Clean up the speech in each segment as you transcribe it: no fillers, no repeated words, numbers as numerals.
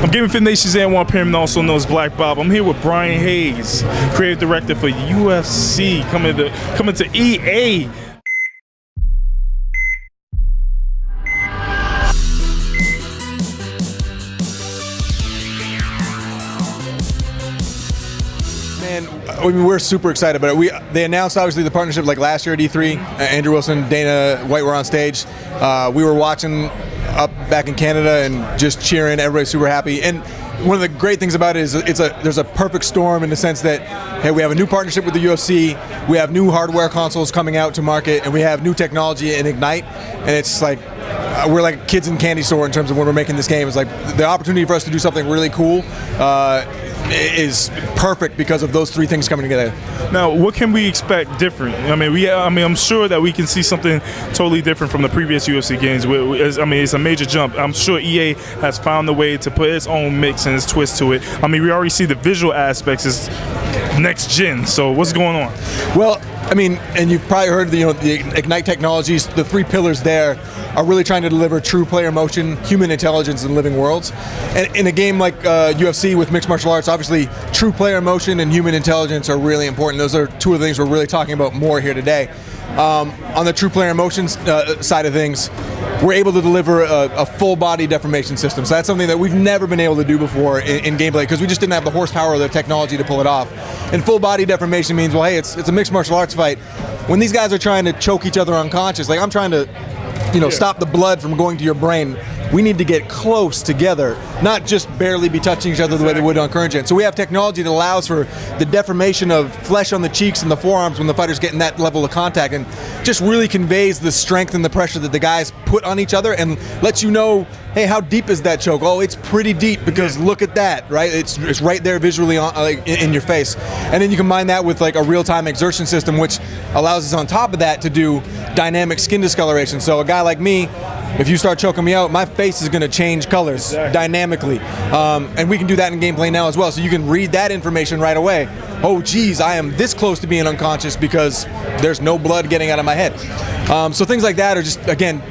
I'm GamerFitnation's A1 Pyramid, also known as Black Bob. I'm here with Brian Hayes, creative director for UFC, coming to EA. And I mean, we're super excited about it. They announced obviously the partnership like last year at E3. Andrew Wilson, Dana White were on stage. We were watching up back in Canada and just cheering. Everybody's super happy. And one of the great things about it is there's a perfect storm in the sense that, hey, we have a new partnership with the UFC, we have new hardware consoles coming out to market, and we have new technology in Ignite, and it's like we're like kids in candy store in terms of when we're making this game. It's like the opportunity for us to do something really cool is perfect because of those three things coming together. Now, what can we expect different? I mean, I'm sure that we can see something totally different from the previous UFC games. I mean, it's a major jump. I'm sure EA has found a way to put its own mix and its twist to it. I mean, we already see the visual aspects is next gen. So what's going on? Well, I mean, and you've probably heard the Ignite technologies. The three pillars there are really trying to deliver true player motion, human intelligence, and living worlds. And in a game like UFC with mixed martial arts, obviously true player motion and human intelligence are really important. Those are two of the things we're really talking about more here today. On the true player motion side of things, we're able to deliver a full body deformation system. So that's something that we've never been able to do before in gameplay because we just didn't have the horsepower or the technology to pull it off. And full body deformation means, well, hey, it's a mixed martial arts fight. When these guys are trying to choke each other unconscious, like I'm trying to stop the blood from going to your brain, we need to get close together, not just barely be touching each other the way they would on current gen. So we have technology that allows for the deformation of flesh on the cheeks and the forearms when the fighter's getting that level of contact, and just really conveys the strength and the pressure that the guys put on each other and lets you know, hey, how deep is that choke? Oh, it's pretty deep because look at that, right? It's right there visually in your face. And then you combine that with like a real-time exertion system, which allows us on top of that to do dynamic skin discoloration. So a guy like me, if you start choking me out, my face is going to change colors dynamically. And we can do that in gameplay now as well. So you can read that information right away. Oh, geez, I am this close to being unconscious because there's no blood getting out of my head. So things like that are just, again,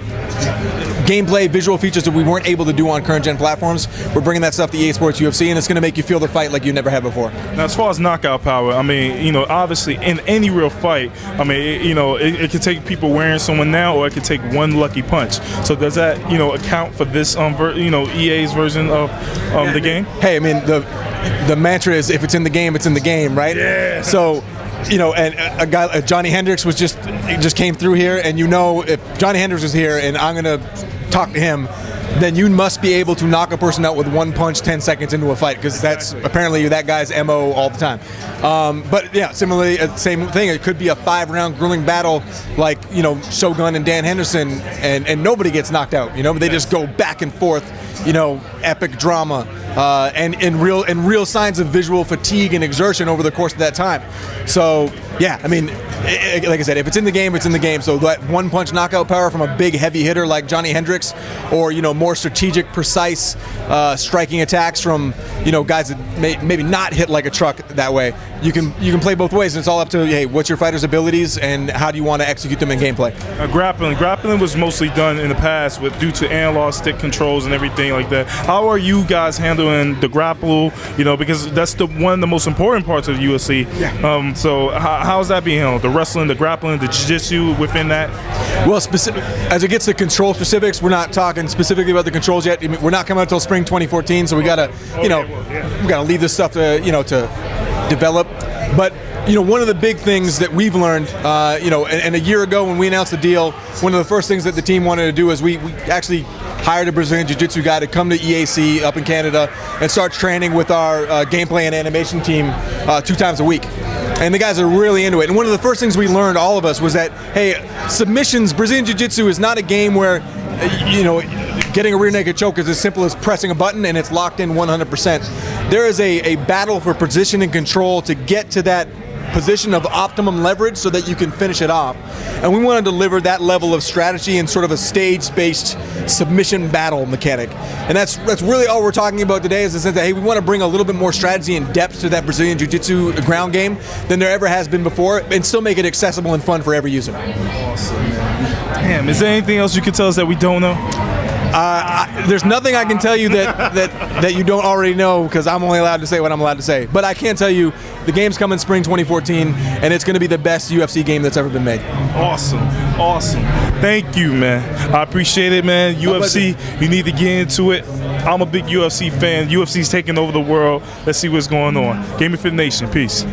gameplay, visual features that we weren't able to do on current gen platforms. We're bringing that stuff to Ea Sports UFC, and it's going to make you feel the fight like you never had before. Now, as far as knockout power, I mean, obviously in any real fight, I mean, it can take people wearing someone down, or it can take one lucky punch. So does that, account for this, EA's version of the game? Hey, I mean, the mantra is if it's in the game, it's in the game, right? Yeah. So, and a guy, Johnny Hendricks just came through here, and if Johnny Hendricks was here and I'm going to talk to him, then you must be able to knock a person out with one punch 10 seconds into a fight, because that's apparently that guy's MO all the time. But yeah, similarly, same thing. It could be a 5-round grueling battle like, Shogun and Dan Henderson, and nobody gets knocked out, they just go back and forth, epic drama. And real signs of visual fatigue and exertion over the course of that time. So yeah, I mean, like I said, if it's in the game, it's in the game. So that one punch knockout power from a big heavy hitter like Johnny Hendricks, or more strategic, precise striking attacks from guys that maybe not hit like a truck that way. You can play both ways, and it's all up to, hey, what's your fighter's abilities and how do you want to execute them in gameplay. Grappling was mostly done in the past due to analog stick controls and everything like that. How are you guys handling the grapple? Because that's one of the most important parts of the UFC. Yeah. So how's that being handled? The wrestling, the grappling, the jiu-jitsu within that? Well, as it gets to control specifics, we're not talking specifically about the controls yet. We're not coming out until spring 2014, so we gotta, we gotta leave this stuff to, to develop. But one of the big things that we've learned, and a year ago when we announced the deal, one of the first things that the team wanted to do is we actually hired a Brazilian Jiu-Jitsu guy to come to EAC up in Canada and start training with our gameplay and animation team 2 times a week. And the guys are really into it. And one of the first things we learned, all of us, was that, hey, submissions, Brazilian Jiu-Jitsu is not a game where, getting a rear naked choke is as simple as pressing a button and it's locked in 100%. There is a battle for position and control to get to that position of optimum leverage so that you can finish it off. And we want to deliver that level of strategy in sort of a stage-based submission battle mechanic. And that's really all we're talking about today, is the sense that, hey, we want to bring a little bit more strategy and depth to that Brazilian Jiu-Jitsu ground game than there ever has been before, and still make it accessible and fun for every user. Awesome, man. Damn, is there anything else you could tell us that we don't know? There's nothing I can tell you that you don't already know, because I'm only allowed to say what I'm allowed to say. But I can tell you the game's coming spring 2014, and it's going to be the best UFC game that's ever been made. Awesome. Thank you, man. I appreciate it, man. UFC, you need to get into it. I'm a big UFC fan. UFC's taking over the world. Let's see what's going on. GamerFitnation, peace.